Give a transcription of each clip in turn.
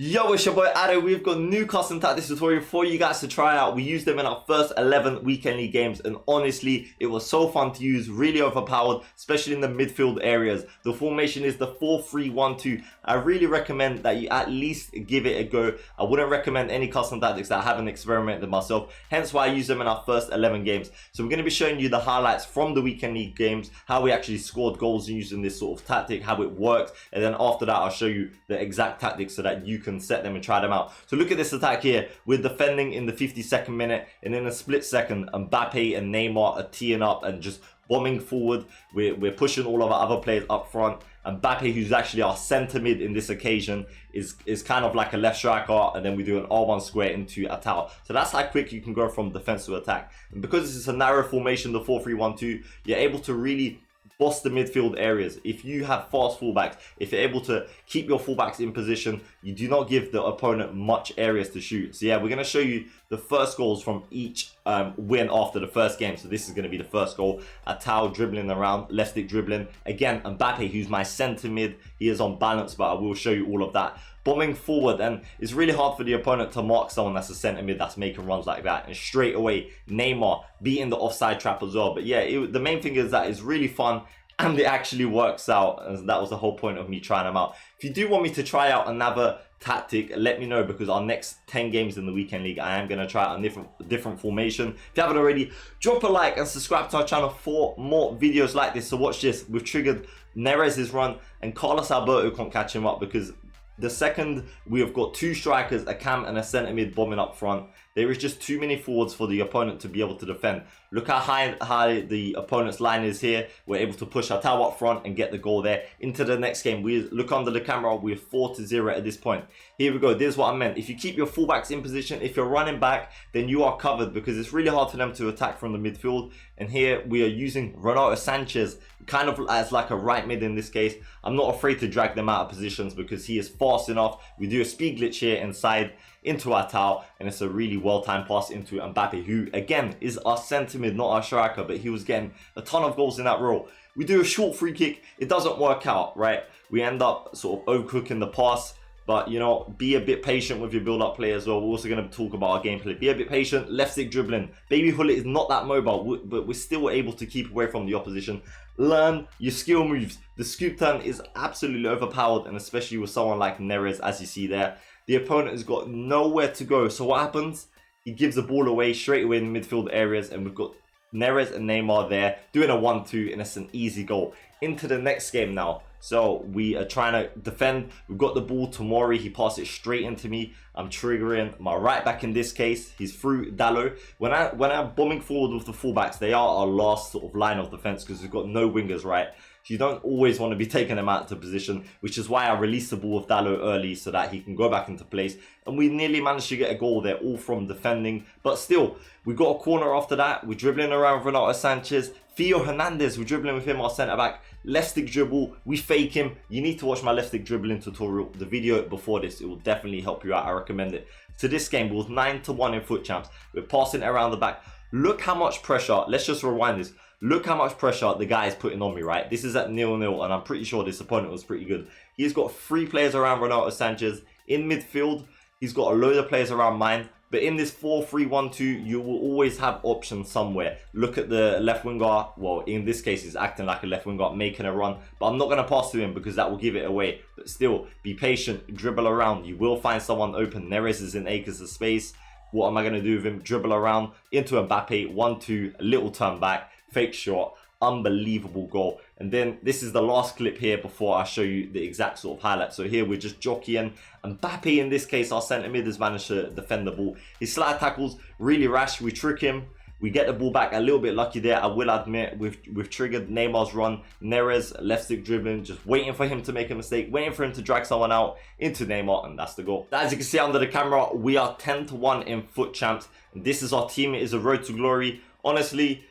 Yo, it's your boy Ado. We've got new custom tactics tutorial for you guys to try out. We used them in our first 11 weekend league games, and honestly, it was so fun to use, really overpowered, especially in the midfield areas. The formation is the 4-3-1-2. I really recommend that you at least give it a go. I wouldn't recommend any custom tactics that I haven't experimented myself, hence why I use them in our first 11 games. So I'm going to be showing you the highlights from the weekend league games, how we actually scored goals using this sort of tactic, how it works, and then after that I'll show you the exact tactics so that you can set them and try them out. So look at this attack here. We're defending in the 52nd minute, and in a split second Mbappe and Neymar are teeing up and just bombing forward. We're pushing all of our other players up front. Mbappe, who's actually our centre mid in this occasion, is kind of like a left striker, and then we do an R1 square into Atal. So that's how quick you can go from defense to attack. And because this is a narrow formation, the 4-3-1-2, you're able to really boss the midfield areas. If you have fast fullbacks, if you're able to keep your fullbacks in position, you do not give the opponent much areas to shoot. So yeah, we're going to show you the first goals from each win after the first game. So this is going to be the first goal. Atal dribbling around, left stick dribbling. Again, Mbappe, who's my centre mid, he is on balance, but I will show you all of that. Bombing forward, and it's really hard for the opponent to mark someone that's a centre mid that's making runs like that. And straight away, Neymar beating the offside trap as well. But yeah, the main thing is that it's really fun, and it actually works out, and that was the whole point of me trying them out. If you do want me to try out another tactic, let me know, because our next 10 games in the weekend league, I am going to try out a different formation. If you haven't already, drop a like and subscribe to our channel for more videos like this. So watch this. We've triggered Neres' run, and Carlos Alberto can't catch him up, because the second we have got two strikers, a cam and a centre mid bombing up front, there is just too many forwards for the opponent to be able to defend. Look how high the opponent's line is here. We're able to push our tower up front and get the goal there. Into the next game, we look under the camera, we're 4-0 at this point. Here we go. This is what I meant. If you keep your fullbacks in position, if you're running back, then you are covered, because it's really hard for them to attack from the midfield. And here we are using Renato Sanchez kind of as like a right mid in this case. I'm not afraid to drag them out of positions because he is fast enough. We do a speed glitch here inside into Atal, and it's a really well-timed pass into Mbappe, who again is our centre mid, not our striker, but he was getting a ton of goals in that role. We do a short free kick, it doesn't work out, right? We end up sort of overcooking the pass, but you know, be a bit patient with your build-up play as well. We're also going to talk about our gameplay. Be a bit patient. Left stick dribbling. Baby Hullet is not that mobile, but we're still able to keep away from the opposition. Learn your skill moves. The scoop turn is absolutely overpowered, and especially with someone like Neres, as you see there. The opponent has got nowhere to go. So what happens? He gives the ball away straight away in the midfield areas, and we've got Neres and Neymar there doing a 1-2, and it's an easy goal. Into the next game now. So we are trying to defend. We've got the ball to Mori. He passed it straight into me. I'm triggering my right back in this case. He's through Dallo. When I'm bombing forward with the fullbacks, they are our last sort of line of defense, because we've got no wingers, right? You don't always want to be taking them out to position, which is why I released the ball with Dallo early so that he can go back into place. And we nearly managed to get a goal there, all from defending. But still, we got a corner after that. We're dribbling around Renato Sanchez. Theo Hernandez, we're dribbling with him, our centre-back. Left stick dribble, we fake him. You need to watch my left stick dribbling tutorial, the video before this. It will definitely help you out. I recommend it. So this game, we was 9-1 in foot champs. We're passing it around the back. Look how much pressure. Let's just rewind this. Look how much pressure the guy is putting on me, right? This is at 0-0, and I'm pretty sure this opponent was pretty good. He's got 3 players around Renato Sanchez. In midfield, he's got a load of players around mine. But in this 4-3-1-2, you will always have options somewhere. Look at the left winger. Well, in this case, he's acting like a left winger, making a run. But I'm not going to pass to him because that will give it away. But still, be patient, dribble around. You will find someone open. Neres is in acres of space. What am I going to do with him? Dribble around into Mbappe. 1-2, a little turn back, fake shot. Unbelievable goal. And then this is the last clip here before I show you the exact sort of highlight. So here we're just jockeying. Mbappe, in this case, our centre mid, has managed to defend the ball. His slide tackles really rash. We trick him. We get the ball back. A little bit lucky there, I will admit. We've triggered Neymar's run. Neres, left stick dribbling, just waiting for him to make a mistake, waiting for him to drag someone out into Neymar, and that's the goal. As you can see under the camera, we are 10-1 in foot champs. And this is our team. It is a road to glory. Honestly,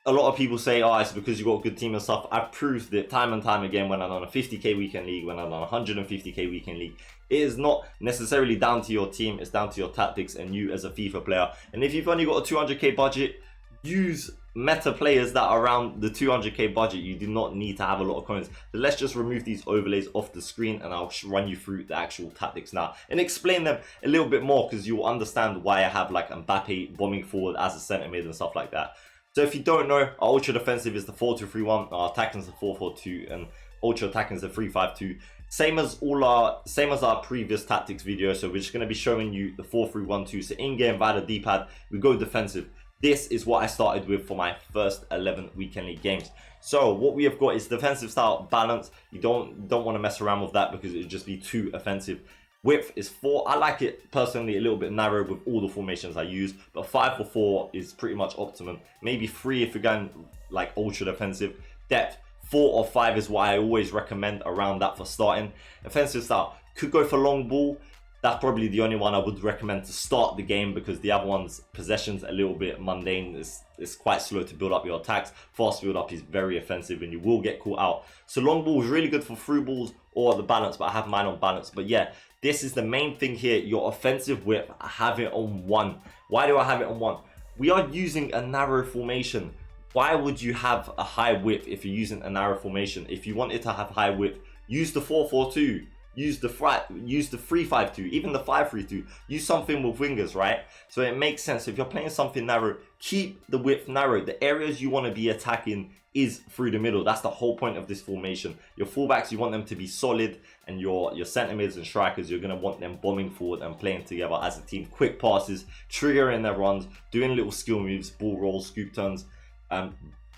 a lot of people say, oh, it's because you got a good team and stuff. I've proved it time and time again when I'm on a 50k weekend league, when I'm on a 150k weekend league. It is not necessarily down to your team, it's down to your tactics and you as a FIFA player. And if you've only got a 200k budget, use meta players that are around the 200k budget. You do not need to have a lot of coins. So let's just remove these overlays off the screen and I'll run you through the actual tactics now and explain them a little bit more, because you'll understand why I have like Mbappe bombing forward as a centre mid and stuff like that. So if you don't know, our ultra defensive is the 4-2-3-1, our attacking is the 4-4-2, and ultra attacking is the 3-5-2. Same as our previous tactics video. So we're just going to be showing you the 4-3-1-2. So in game via the D-pad, we go defensive. This is what I started with for my first 11 weekend league games. So what we have got is defensive style balance. You don't want to mess around with that because it would just be too offensive. Width is 4. I like it personally a little bit narrow with all the formations I use, but 5-4 is pretty much optimum. Maybe 3 if you're going like ultra defensive. Depth 4 or 5 is what I always recommend around that for starting. Offensive style could go for long ball. That's probably the only one I would recommend to start the game, because the other one's possession's a little bit mundane. It's quite slow to build up your attacks. Fast build up is very offensive and you will get caught out. So long ball is really good for through balls or the balance, but I have mine on balance. But yeah, this is the main thing here. Your offensive width, I have it on 1. Why do I have it on 1? We are using a narrow formation. Why would you have a high width if you're using a narrow formation? If you wanted to have high width, use the 4-4-2. Use the 3-5-2, even the 5-3-2. Use something with wingers, right? So it makes sense. If you're playing something narrow, keep the width narrow. The areas you want to be attacking is through the middle. That's the whole point of this formation. Your fullbacks, you want them to be solid, and your centre mids and strikers, you're going to want them bombing forward and playing together as a team. Quick passes, triggering their runs, doing little skill moves, ball rolls, scoop turns,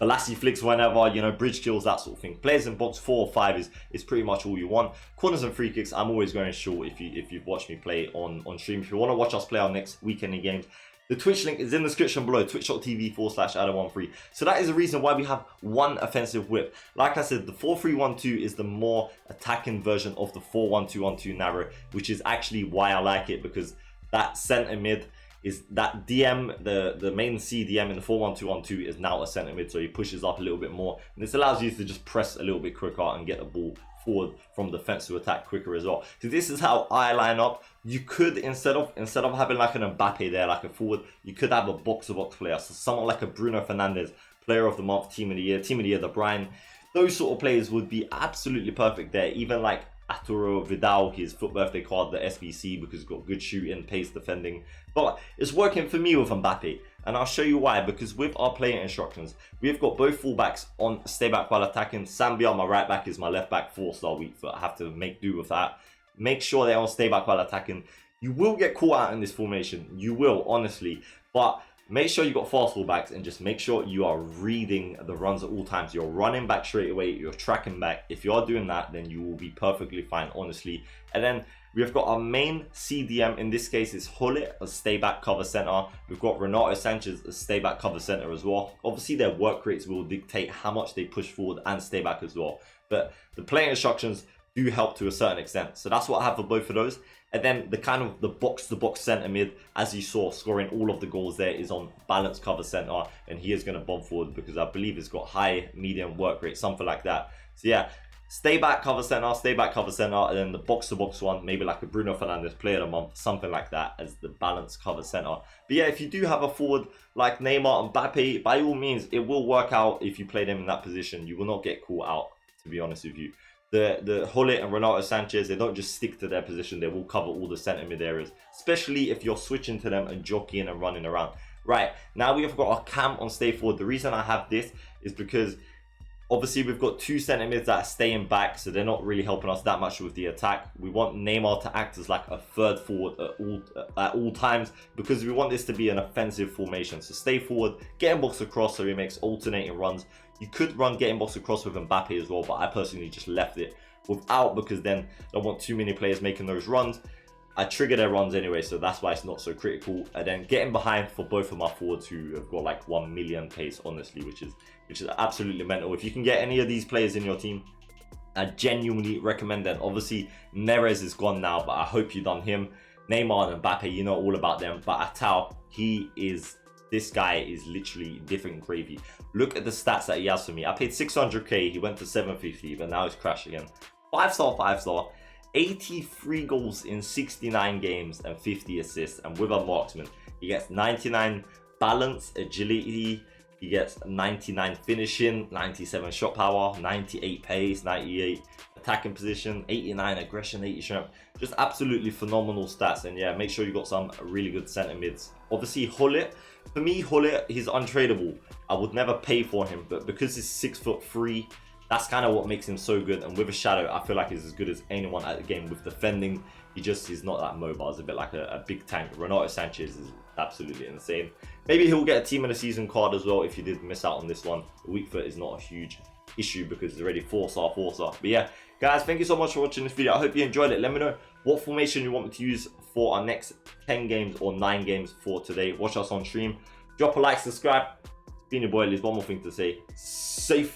Balassi flicks whenever, you know, bridge kills, that sort of thing. Players in box 4 or 5 is pretty much all you want. Corners and free kicks, I'm always going short if you've watched me play on stream. If you want to watch us play our next weekend in games, the Twitch link is in the description below, twitch.tv/Adam13. So that is the reason why we have 1 offensive whip. Like I said, the 4-3-1-2 is the more attacking version of the 4-1-2-1-2 narrow, which is actually why I like it, because that centre mid is that DM, the main CDM in the 4-1-2-1-2 is now a centre mid, so he pushes up a little bit more, and this allows you to just press a little bit quicker and get the ball forward from defense to attack quicker as well. So this is how I line up. You could, instead of having like an Mbappe there, like a forward, you could have a box-to-box player, so someone like a Bruno Fernandes, player of the month, team of the year, De Bruyne. Those sort of players would be absolutely perfect there. Even like Arturo Vidal, his foot birthday card, the SBC, because he's got good shooting, pace defending. But it's working for me with Mbappe, and I'll show you why. Because with our player instructions, we've got both fullbacks on stay back while attacking. Sambia, my right back, is my left back, 4-star weak foot. I have to make do with that. Make sure they're on stay back while attacking. You will get caught out in this formation. You will, honestly. But make sure you got fast fullbacks, and just make sure you are reading the runs at all times. You're running back straight away, you're tracking back. If you are doing that, then you will be perfectly fine, honestly. And then we've got our main CDM, in this case is Hullet, a stay back cover center. We've got Renato Sanchez, a stay back cover center as well. Obviously their work rates will dictate how much they push forward and stay back as well, but the playing instructions do help to a certain extent. So that's what I have for both of those. And then the kind of the box-to-box centre mid, as you saw, scoring all of the goals there, is on balanced cover centre, and he is going to bomb forward because I believe he's got high, medium work rate, something like that. So yeah, stay back cover centre, and then the box-to-box one, maybe like a Bruno Fernandes player of the month, something like that, as the balanced cover centre. But yeah, if you do have a forward like Neymar and Mbappe, by all means, it will work out if you play them in that position. You will not get caught out, to be honest with you. The Hullet and Renato Sanchez, they don't just stick to their position, they will cover all the centre mid areas, especially if you're switching to them and jockeying and running around. Right, now we have got our cam on stay forward. The reason I have this is because obviously we've got 2 centre mids that are staying back, so they're not really helping us that much with the attack. We want Neymar to act as like a third forward at all times, because we want this to be an offensive formation. So stay forward, get him box across so he makes alternating runs. You could run getting box across with Mbappe as well, but I personally just left it without, because then I don't want too many players making those runs. I trigger their runs anyway, so that's why it's not so critical. And then getting behind for both of my forwards who have got like 1 million pace, honestly, which is absolutely mental. If you can get any of these players in your team, I genuinely recommend them. Obviously, Neres is gone now, but I hope you done him. Neymar and Mbappe, you know all about them. But Atal, this guy is literally different gravy. Look at the stats that he has for me. I paid 600k, he went to 750, but now he's crashed again. 5-star, 5-star. 83 goals in 69 games and 50 assists, and with a marksman he gets 99 balance, agility. He gets 99 finishing, 97 shot power, 98 pace, 98 attacking position, 89 aggression, 80 strength. Just absolutely phenomenal stats. And yeah, make sure you got some really good center mids. Obviously, Hullet. For me, Hullet, he's untradeable. I would never pay for him, but because he's 6'3", that's kind of what makes him so good. And with a shadow, I feel like he's as good as anyone at the game with defending. He's not that mobile. He's a bit like a big tank. Renato Sanchez is absolutely insane. Maybe he'll get a team of the season card as well if you did miss out on this one. The weak foot is not a huge issue because it's already 4-star. But yeah, guys, thank you so much for watching this video. I hope you enjoyed it. Let me know what formation you want me to use for our next 10 games or 9 games for today. Watch us on stream. Drop a like, subscribe. It's been your boy Liz. One more thing to say. Safe.